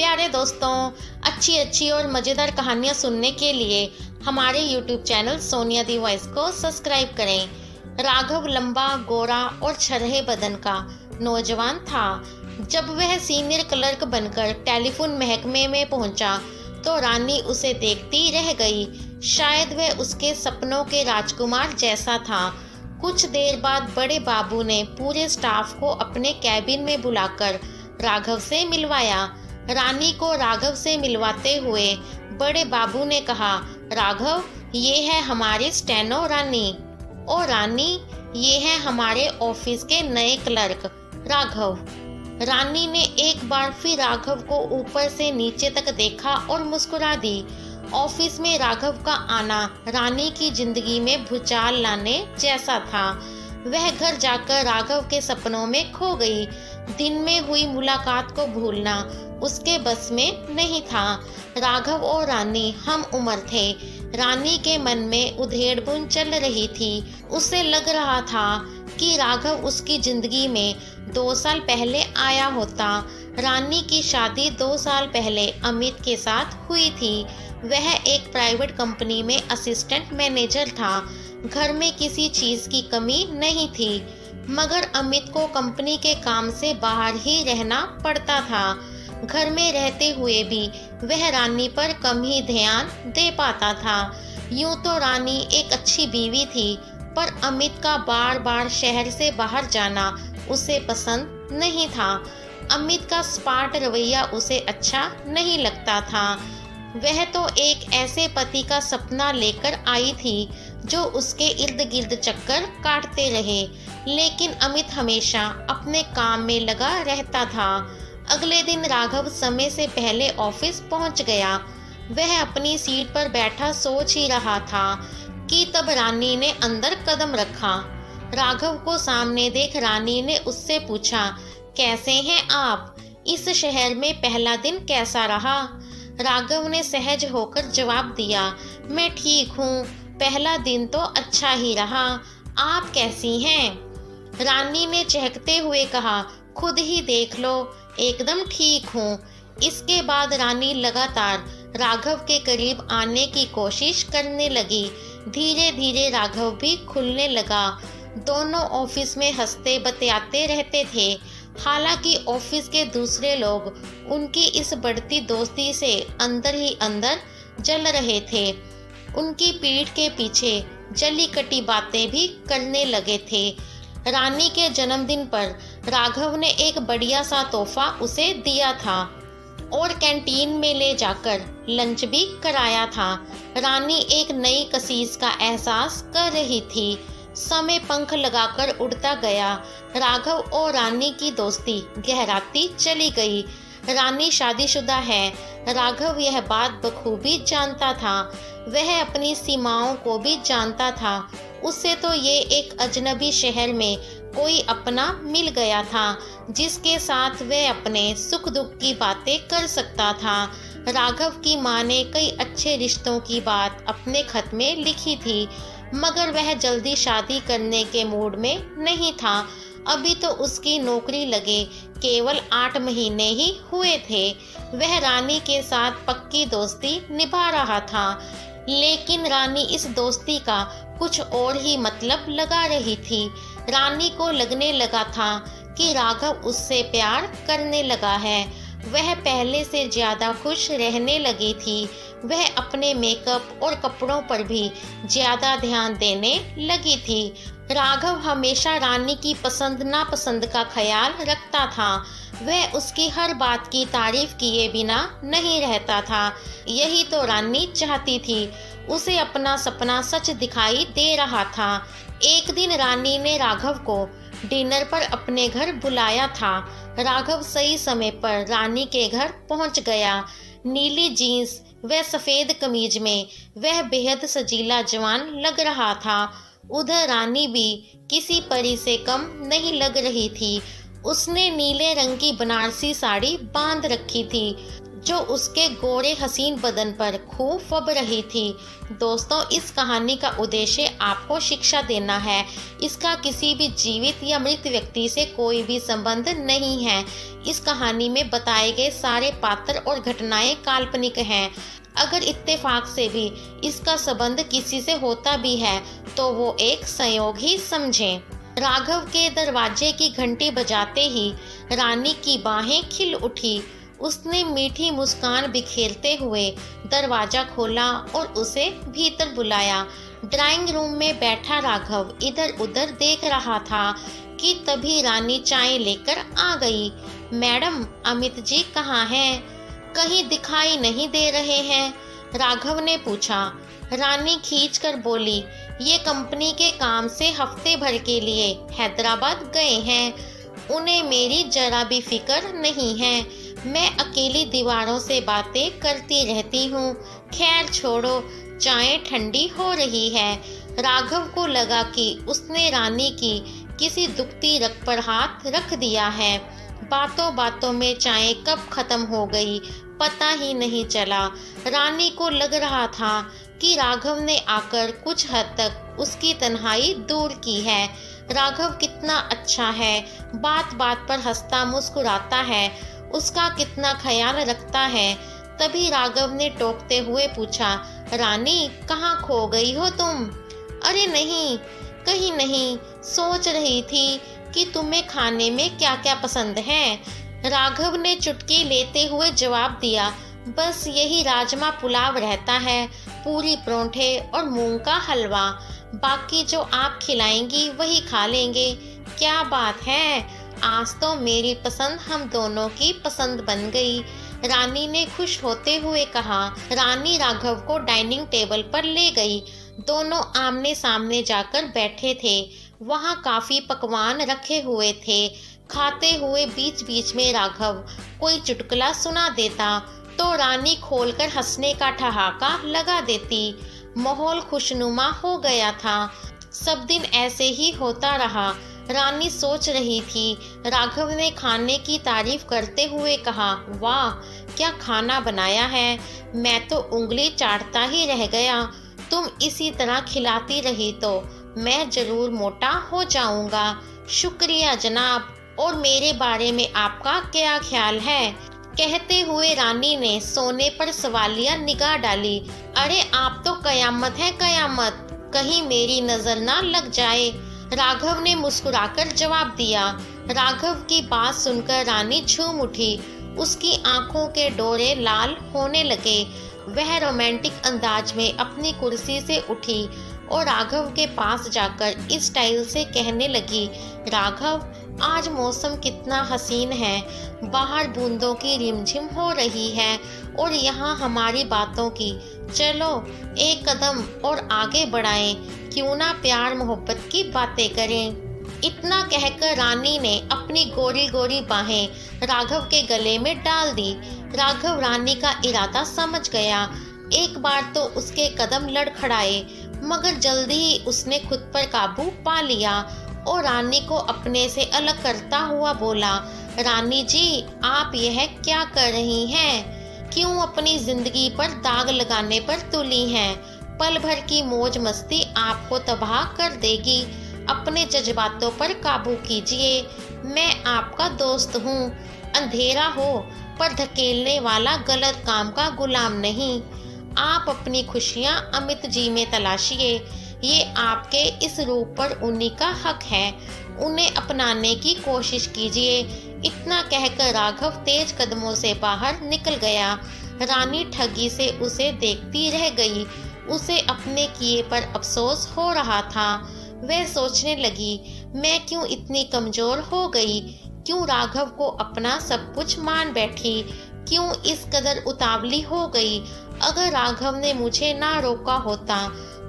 प्यारे दोस्तों, अच्छी अच्छी और मज़ेदार कहानियाँ सुनने के लिए हमारे YouTube चैनल सोनिया दी वॉइस को सब्सक्राइब करें। राघव लंबा, गोरा और छरहे बदन का नौजवान था। जब वह सीनियर क्लर्क बनकर टेलीफोन महकमे में पहुंचा तो रानी उसे देखती रह गई। शायद वह उसके सपनों के राजकुमार जैसा था। कुछ देर बाद बड़े बाबू ने पूरे स्टाफ को अपने कैबिन में बुलाकर राघव से मिलवाया। रानी को राघव से मिलवाते हुए बड़े बाबू ने कहा, राघव, ये है हमारी स्टेनो रानी, और रानी, ये है हमारे ऑफिस के नए क्लर्क राघव। रानी ने एक बार फिर राघव को ऊपर से नीचे तक देखा और मुस्कुरा दी। ऑफिस में राघव का आना रानी की जिंदगी में भूचाल लाने जैसा था। वह घर जाकर राघव के सपनों में खो गई। दिन में हुई मुलाकात को भूलना उसके बस में नहीं था। राघव और रानी हम उम्र थे। रानी के मन में उधेड़बुन चल रही थी। उसे लग रहा था कि राघव उसकी जिंदगी में 2 साल पहले आया होता। रानी की शादी 2 साल पहले अमित के साथ हुई थी। वह एक प्राइवेट कंपनी में असिस्टेंट मैनेजर था। घर में किसी चीज की कमी नहीं थी, मगर अमित को कंपनी के काम से बाहर ही रहना पड़ता था। घर में रहते हुए भी वह रानी पर कम ही ध्यान दे पाता था। यूं तो रानी एक अच्छी बीवी थी, पर अमित का बार बार शहर से बाहर जाना उसे पसंद नहीं था। अमित का स्पार्ट रवैया उसे अच्छा नहीं लगता था। वह तो एक ऐसे पति का सपना लेकर आई थी जो उसके इर्द गिर्द चक्कर काटते रहे, लेकिन अमित हमेशा अपने काम में लगा रहता था। अगले दिन राघव समय से पहले ऑफिस पहुंच गया। वह अपनी सीट पर बैठा सोच ही रहा था कि तब रानी ने अंदर कदम रखा। राघव को सामने देख रानी ने उससे पूछा, कैसे हैं आप? इस शहर में पहला दिन कैसा रहा? राघव ने सहज होकर जवाब दिया, मैं ठीक हूँ, पहला दिन तो अच्छा ही रहा। आप कैसी हैं? रानी ने चहकते हुए कहा, खुद ही देख लो, एकदम ठीक हूँ। इसके बाद रानी लगातार राघव के करीब आने की कोशिश करने लगी। धीरे धीरे राघव भी खुलने लगा। दोनों ऑफिस में हंसते बतियाते रहते थे। हालांकि ऑफिस के दूसरे लोग उनकी इस बढ़ती दोस्ती से अंदर ही अंदर जल रहे थे। उनकी पीठ के पीछे जली कटी बातें भी करने लगे थे। रानी के जन्मदिन पर राघव ने एक बढ़िया सा तोहफा उसे दिया था और कैंटीन में ले जाकर लंच भी कराया था। रानी एक नई कशीश का एहसास कर रही थी। समय पंख लगाकर उड़ता गया। राघव और रानी की दोस्ती गहराती चली गई। रानी शादीशुदा है। राघव यह बात बखूबी जानता था। वह अपनी सीमाओं को भी जानता था। उससे तो ये एक अजनबी शहर में कोई अपना मिल गया था जिसके साथ वह अपने सुख दुख की बातें कर सकता था। राघव की माँ ने कई अच्छे रिश्तों की बात अपने खत में लिखी थी, मगर वह जल्दी शादी करने के मूड में नहीं था। अभी तो उसकी नौकरी लगे केवल 8 महीने ही हुए थे। वह रानी के साथ पक्की दोस्ती निभा रहा था, लेकिन रानी इस दोस्ती का कुछ और ही मतलब लगा रही थी। रानी को लगने लगा था कि राघव उससे प्यार करने लगा है। वह पहले से ज्यादा खुश रहने लगी थी। वह अपने मेकअप और कपड़ों पर भी ज्यादा ध्यान देने लगी थी। राघव हमेशा रानी की पसंद नापसंद का ख्याल रखता था। वह उसकी हर बात की तारीफ किए बिना नहीं रहता था। यही तो रानी चाहती थी। उसे अपना सपना सच दिखाई दे रहा था। एक दिन रानी ने राघव को डिनर पर अपने घर बुलाया था। राघव सही समय पर रानी के घर पहुंच गया। नीली जीन्स व सफेद कमीज में वह बेहद सजीला जवान लग रहा था। उधर रानी भी किसी परी से कम नहीं लग रही थी। उसने नीले रंग की बनारसी साड़ी बांध रखी थी। जो उसके गोरे हसीन बदन पर खूब फब रही थी। दोस्तों, इस कहानी का उद्देश्य आपको शिक्षा देना है। इसका किसी भी जीवित या मृत व्यक्ति से कोई भी संबंध नहीं है। इस कहानी में बताए गए सारे पात्र और घटनाएं काल्पनिक हैं। अगर इत्तेफाक से भी इसका संबंध किसी से होता भी है तो वो एक संयोग ही समझें। राघव के दरवाजे की घंटी बजाते ही रानी की बाहें खिल उठी। उसने मीठी मुस्कान बिखेरते हुए दरवाजा खोला और उसे भीतर बुलाया। ड्राइंग रूम में बैठा राघव इधर उधर देख रहा था कि तभी रानी चाय लेकर आ गई। मैडम, अमित जी कहाँ हैं? कहीं दिखाई नहीं दे रहे हैं, राघव ने पूछा। रानी खींचकर बोली, ये कंपनी के काम से हफ्ते भर के लिए हैदराबाद गए हैं। उन्हें मेरी जरा भी फिक्र नहीं है। मैं अकेली दीवारों से बातें करती रहती हूँ। खैर छोड़ो, चाय ठंडी हो रही है। राघव को लगा कि उसने रानी की किसी दुखती रग पर हाथ रख दिया है। बातों बातों में चाय कब खत्म हो गई पता ही नहीं चला। रानी को लग रहा था कि राघव ने आकर कुछ हद तक उसकी तन्हाई दूर की है। राघव कितना अच्छा है, बात बात पर हंसता मुस्कुराता है, उसका कितना ख्याल रखता है। तभी राघव ने टोकते हुए पूछा, रानी कहाँ खो गई हो तुम? अरे नहीं, कहीं नहीं, सोच रही थी कि तुम्हें खाने में क्या क्या पसंद है। राघव ने चुटकी लेते हुए जवाब दिया, बस यही राजमा पुलाव रहता है, पूरी परोंठे और मूंग का हलवा। बाकी जो आप खिलाएंगी वही खा लेंगे। क्या बात है, आज तो मेरी पसंद हम दोनों की पसंद बन गई, रानी ने खुश होते हुए कहा। रानी राघव को डाइनिंग टेबल पर ले गई। दोनों आमने सामने जाकर बैठे थे। वहाँ काफी पकवान रखे हुए थे। खाते हुए बीच बीच में राघव कोई चुटकुला सुना देता तो रानी खोलकर हंसने का ठहाका लगा देती। माहौल खुशनुमा हो गया था। सब दिन ऐसे ही होता रहा। रानी सोच रही थी। राघव ने खाने की तारीफ करते हुए कहा, वाह क्या खाना बनाया है, मैं तो उंगली चाटता ही रह गया। तुम इसी तरह खिलाती रही तो मैं जरूर मोटा हो जाऊंगा। शुक्रिया जनाब, और मेरे बारे में आपका क्या ख्याल है? कहते हुए रानी ने सोने पर सवालिया निगाह डाली। अरे आप तो कयामत है कयामत, कहीं मेरी नजर ना लग जाए, राघव ने मुस्कुराकर जवाब दिया। राघव की बात सुनकर रानी झूम उठी। उसकी आंखों के डोरे लाल होने लगे। वह रोमांटिक अंदाज में अपनी कुर्सी से उठी और राघव के पास जाकर इस स्टाइल से कहने लगी, राघव आज मौसम कितना हसीन है, बाहर बूंदों की रिमझिम हो रही है और यहाँ हमारी बातों की चलो एक कदम और आगे बढ़ाएं, क्यों ना प्यार मोहब्बत की बातें करें। इतना कहकर रानी ने अपनी गोरी गोरी बाहें राघव के गले में डाल दी। राघव रानी का इरादा समझ गया। एक बार तो उसके कदम लड़खड़ाए, मगर जल्दी ही उसने खुद पर काबू पा लिया और रानी को अपने से अलग करता हुआ बोला, रानी जी आप यह क्या कर रही हैं? क्यों अपनी जिंदगी पर दाग लगाने पर तुली हैं? पल भर की मौज मस्ती आपको तबाह कर देगी। अपने जज्बातों पर काबू कीजिए। मैं आपका दोस्त हूँ। अंधेरा हो पर धकेलने वाला गलत काम का गुलाम नहीं। आप अपनी खुशियाँ अमित जी में तलाशिए। ये आपके इस रूप पर उन्हीं का हक है। उन्हें अपनाने की कोशिश कीजिए। इतना कहकर राघव तेज कदमों से बाहर निकल गया। रानी ठगी से उसे देखती रह गई। उसे अपने किए पर अफसोस हो रहा था। वह सोचने लगी, मैं क्यों इतनी कमजोर हो गई? क्यों राघव को अपना सब कुछ मान बैठी? क्यों इस कदर उतावली हो गई? अगर राघव ने मुझे ना रोका होता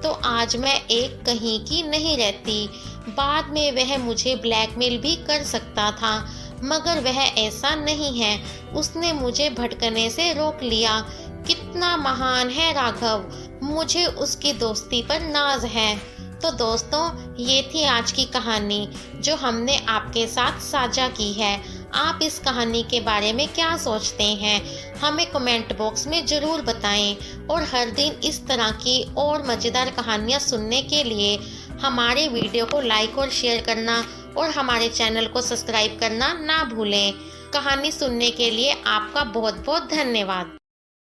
तो आज मैं एक कहीं की नहीं रहती। बाद में वह मुझे ब्लैकमेल भी कर सकता था, मगर वह ऐसा नहीं है। उसने मुझे भटकने से रोक लिया। कितना महान है राघव। मुझे उसकी दोस्ती पर नाज है। तो दोस्तों, ये थी आज की कहानी जो हमने आपके साथ साझा की है। आप इस कहानी के बारे में क्या सोचते हैं, हमें कमेंट बॉक्स में ज़रूर बताएं। और हर दिन इस तरह की और मज़ेदार कहानियाँ सुनने के लिए हमारे वीडियो को लाइक और शेयर करना और हमारे चैनल को सब्सक्राइब करना ना भूलें। कहानी सुनने के लिए आपका बहुत बहुत धन्यवाद।